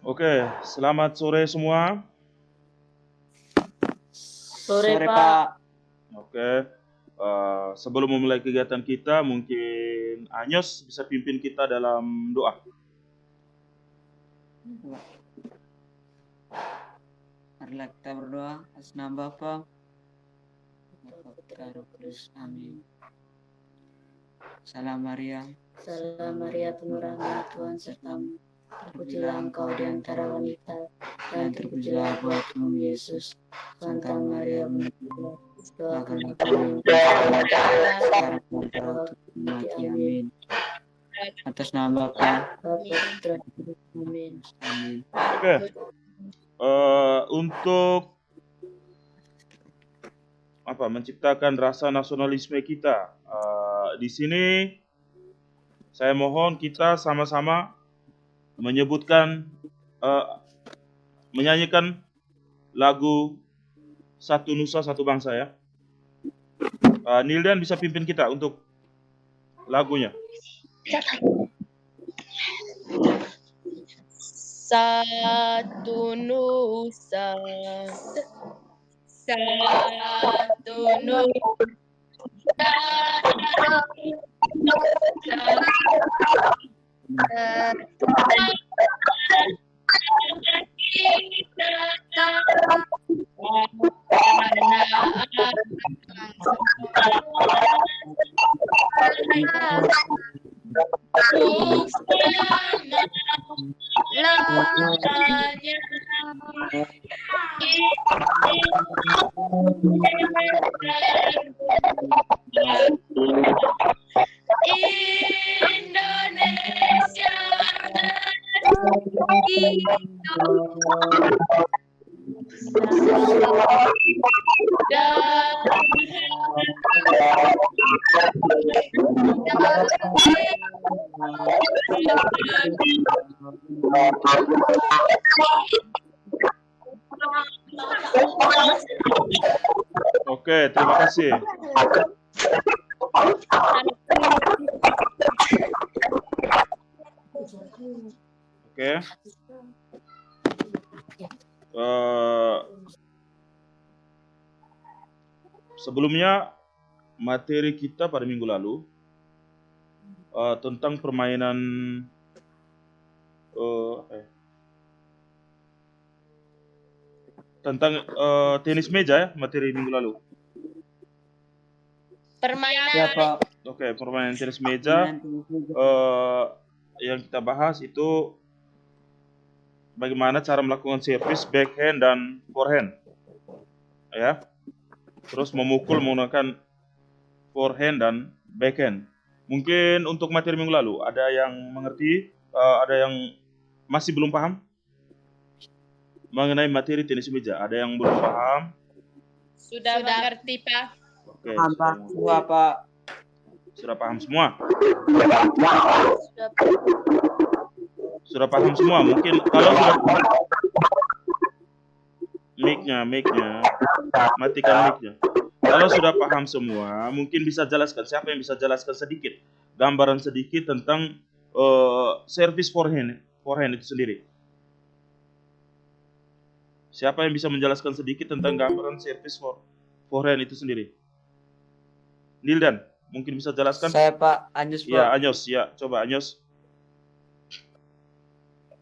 Oke, selamat sore semua. Sore, Pak. Oke, sebelum memulai kegiatan kita, mungkin Anyos bisa pimpin kita dalam doa. Marilah kita berdoa atas nama Bapa, Putra, Roh Kudus. Amin. Salam Maria. Salam Maria, penuh rahmat Tuhan sertamu. Terpujilah engkau di antara wanita, dan terpujilah buatmu Yesus. Santa Maria, doakanlah kami Sekarang dan waktu mati. Amin. Atas nama Bapa, Putra. Amin. Amin. Oke, untuk menciptakan rasa nasionalisme kita, di sini saya mohon kita sama-sama menyanyikan lagu Satu Nusa Satu Bangsa ya. Nildan bisa pimpin kita untuk lagunya. Satu nusa, satu nusa, Indonesia Oke, terima kasih. Oke. Sebelumnya materi kita pada minggu lalu tentang permainan tentang tenis meja ya, materi minggu lalu. permainan. Ya, Pak. Oke, permainan tenis meja. Yang kita bahas itu bagaimana cara melakukan servis, backhand dan forehand, ya. Terus memukul menggunakan forehand dan backhand. Mungkin untuk materi minggu lalu ada yang mengerti, ada yang masih belum paham mengenai materi tenis meja. Ada yang belum paham? Sudah mengerti, Pak. Oke, Semua, Pak. sudah paham semua. Sudah paham semua. Mungkin kalau sudah mic-nya, matikan mic-nya. Kalau sudah paham semua, mungkin bisa jelaskan. Siapa yang bisa jelaskan sedikit, gambaran sedikit tentang servis forehand itu sendiri? Siapa yang bisa menjelaskan sedikit tentang gambaran servis forehand itu sendiri? Nildan, mungkin bisa jelaskan? Saya, Pak. Anyos, Pak. Ya, Anyos. Ya, coba Anyos.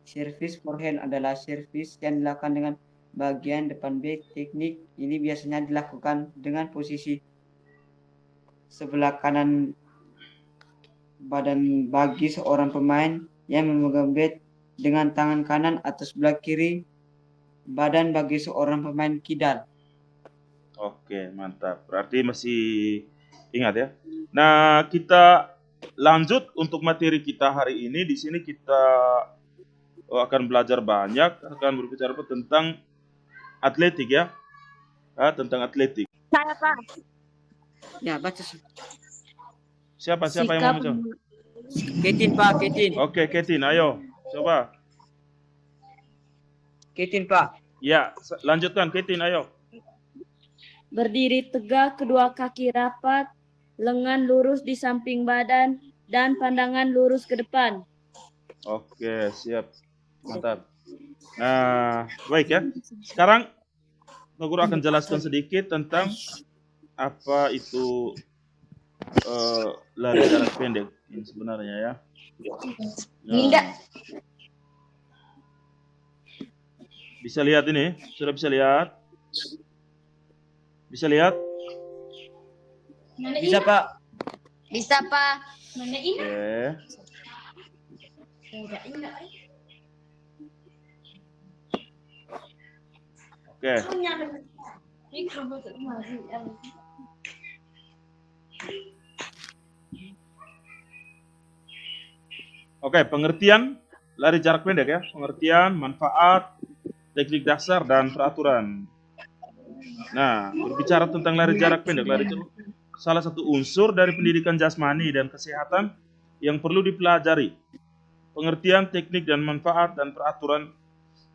Servis forehand adalah servis yang dilakukan dengan bagian depan back. Teknik ini biasanya dilakukan dengan posisi sebelah kanan badan bagi seorang pemain yang memegang bat dengan tangan kanan atau sebelah kiri badan bagi seorang pemain kidal. Oke, mantap. Berarti masih ingat ya. Nah, kita lanjut untuk materi kita hari ini. Di sini kita akan belajar banyak, akan berbicara tentang atletik ya. Tentang atletik. Saya, Pak. Ya, baca. Siapa yang mau mencoba? Ketin, Pak. Ketin. Oke, Ketin, ayo. Coba. Ketin, Pak. Ya, lanjutkan Ketin, ayo. Berdiri tegak, kedua kaki rapat, lengan lurus di samping badan, dan pandangan lurus ke depan. Oke, siap. Mantap. Nah, baik ya. Sekarang Pak Guru akan jelaskan sedikit tentang apa itu lari jarak pendek ini sebenarnya ya. Nah, bisa lihat ini? Sudah bisa lihat? Bisa lihat? Bisa, Pak. Bisa, Pak. Oke. Oke, pengertian lari jarak pendek ya. Pengertian, manfaat, teknik dasar, dan peraturan. Nah, berbicara tentang lari jarak pendek, salah satu unsur dari pendidikan jasmani dan kesehatan yang perlu dipelajari. Pengertian, teknik, dan manfaat, dan peraturan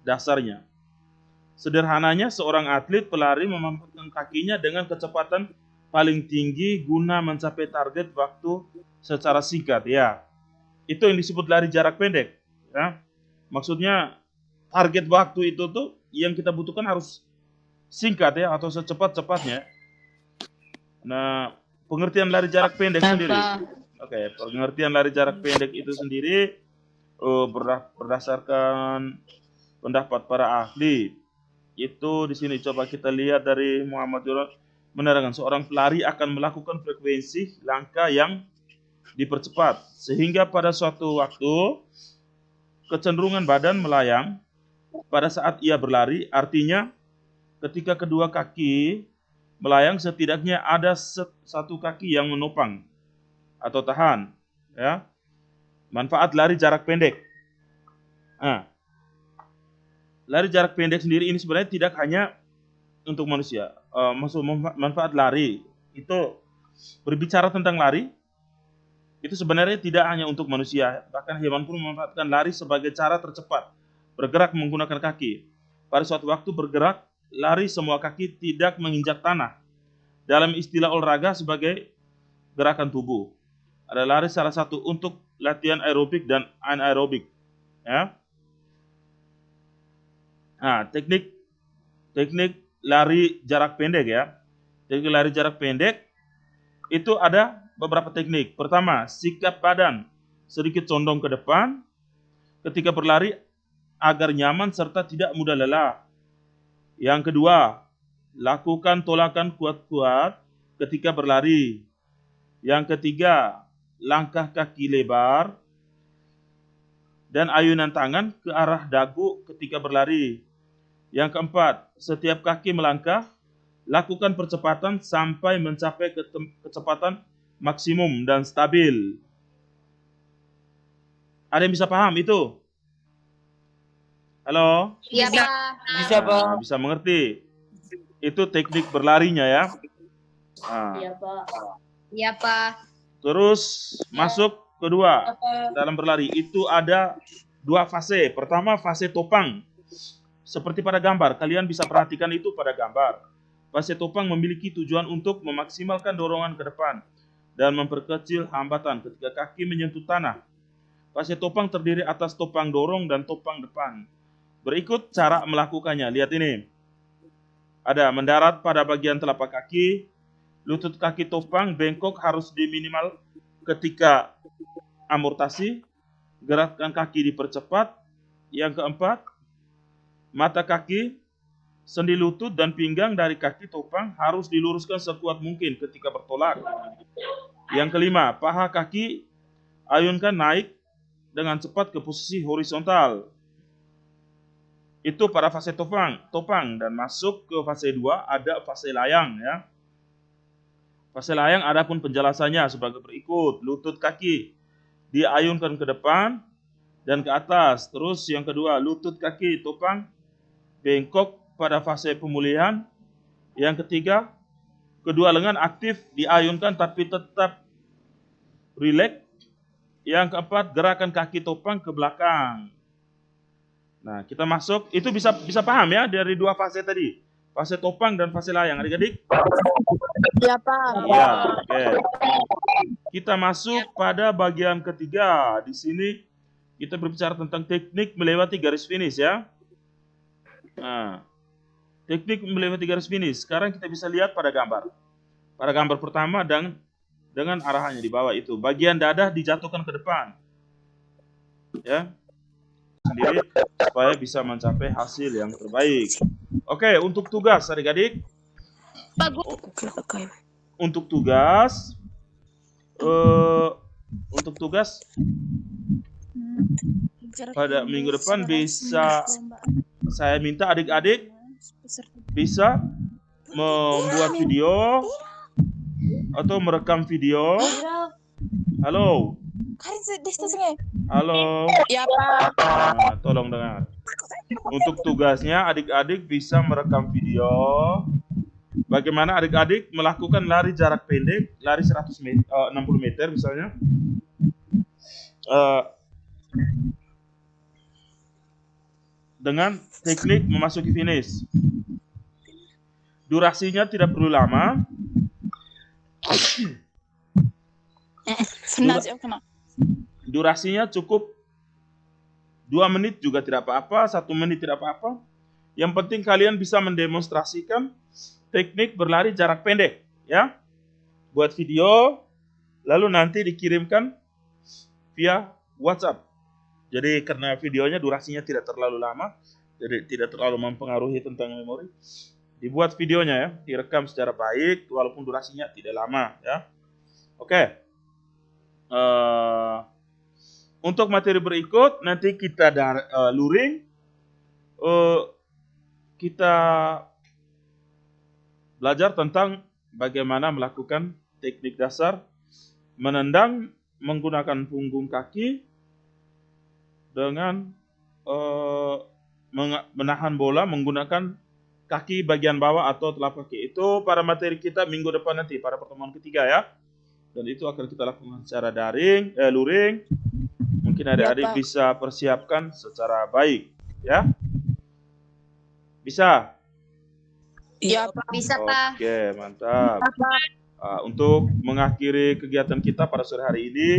dasarnya. Sederhananya, seorang atlet pelari memanfaatkan kakinya dengan kecepatan paling tinggi guna mencapai target waktu secara singkat. Ya, itu yang disebut lari jarak pendek. Ya, maksudnya target waktu itu tuh yang kita butuhkan harus singkat ya, atau secepat-cepatnya. Nah, pengertian lari jarak pendek sendiri. Oke, pengertian lari jarak pendek itu sendiri berdasarkan pendapat para ahli. Itu di sini coba kita lihat dari Muhammad Yunus menerangkan seorang pelari akan melakukan frekuensi langkah yang dipercepat sehingga pada suatu waktu kecenderungan badan melayang pada saat ia berlari. Artinya ketika kedua kaki melayang setidaknya ada satu kaki yang menopang atau tahan ya. Manfaat lari jarak pendek. Nah, lari jarak pendek sendiri ini sebenarnya tidak hanya untuk manusia. Maksud manfaat lari itu berbicara tentang lari itu sebenarnya tidak hanya untuk manusia, bahkan hewan pun memanfaatkan lari sebagai cara tercepat bergerak menggunakan kaki. Pada suatu waktu bergerak, lari semua kaki tidak menginjak tanah. Dalam istilah olahraga sebagai gerakan tubuh. Ada lari salah satu untuk latihan aerobik dan anaerobik. Ya. Nah, teknik lari jarak pendek ya. Teknik lari jarak pendek itu ada beberapa teknik. Pertama, sikap badan sedikit condong ke depan ketika berlari agar nyaman serta tidak mudah lelah. Yang kedua, lakukan tolakan kuat-kuat ketika berlari. Yang ketiga, langkah kaki lebar dan ayunan tangan ke arah dagu ketika berlari. Yang keempat, setiap kaki melangkah, lakukan percepatan sampai mencapai kecepatan maksimum dan stabil. Ada yang bisa paham itu? Halo? Iya, Pak. Bisa, Pak. Nah, bisa mengerti. Itu teknik berlarinya ya. Nah, Iya, Pak. Iya, Pak. terus masuk kedua dalam berlari itu ada dua fase. Pertama fase topang. Seperti pada gambar, kalian bisa perhatikan itu pada gambar. Fase topang memiliki tujuan untuk memaksimalkan dorongan ke depan dan memperkecil hambatan ketika kaki menyentuh tanah. Fase topang terdiri atas topang dorong dan topang depan. Berikut cara melakukannya. Lihat ini. Ada mendarat pada bagian telapak kaki, lutut kaki topang bengkok harus diminimal ketika amortasi, gerakan kaki dipercepat. Yang keempat, mata kaki, sendi lutut dan pinggang dari kaki topang harus diluruskan sekuat mungkin ketika bertolak. Yang kelima, paha kaki ayunkan naik dengan cepat ke posisi horizontal. Itu pada fase topang dan masuk ke fase 2 ada fase layang ya. Fase layang adapun penjelasannya sebagai berikut. Lutut kaki diayunkan ke depan dan ke atas. Terus yang kedua, lutut kaki topang bengkok pada fase pemulihan. Yang ketiga, kedua lengan aktif diayunkan tapi tetap rileks. Yang keempat, gerakan kaki topang ke belakang. Nah, kita masuk, itu bisa paham ya dari dua fase tadi. Fase topang dan fase layang, adik-adik? Iya, Pak. Ya, oke. Kita masuk pada bagian ketiga. Di sini kita berbicara tentang teknik melewati garis finish ya. Nah, teknik melewati garis finish. Sekarang kita bisa lihat pada gambar. Pada gambar pertama dengan arahannya di bawah itu. Bagian dada dijatuhkan ke depan. Ya. Sendiri supaya bisa mencapai hasil yang terbaik. Oke, untuk tugas adik-adik. Untuk tugas pada minggu depan bisa saya minta adik-adik bisa membuat video atau merekam video. Halo. Halo. Ya, Pak. Nah, tolong dengar. Untuk tugasnya adik-adik bisa merekam video. Bagaimana adik-adik melakukan lari jarak pendek, lari 60 meter misalnya. Dengan teknik memasuki finish. Durasinya tidak perlu lama. Durasinya cukup 2 menit juga tidak apa-apa, 1 menit tidak apa-apa. Yang penting kalian bisa mendemonstrasikan teknik berlari jarak pendek, ya. Buat video, lalu nanti dikirimkan via WhatsApp. Jadi karena videonya durasinya tidak terlalu lama, jadi tidak terlalu mempengaruhi tentang memori. Dibuat videonya ya, direkam secara baik, walaupun durasinya tidak lama, ya. Oke. Untuk materi berikut nanti kita luring, kita belajar tentang bagaimana melakukan teknik dasar menendang menggunakan punggung kaki dengan menahan bola menggunakan kaki bagian bawah atau telapak kaki. Itu para materi kita minggu depan nanti pada pertemuan ketiga ya. Dan itu akan kita lakukan secara luring. Mungkin adik-adik bisa persiapkan secara baik, ya. Bisa? Iya, Pak. Bisa, Pak. Oke, mantap. Untuk mengakhiri kegiatan kita pada sore hari ini,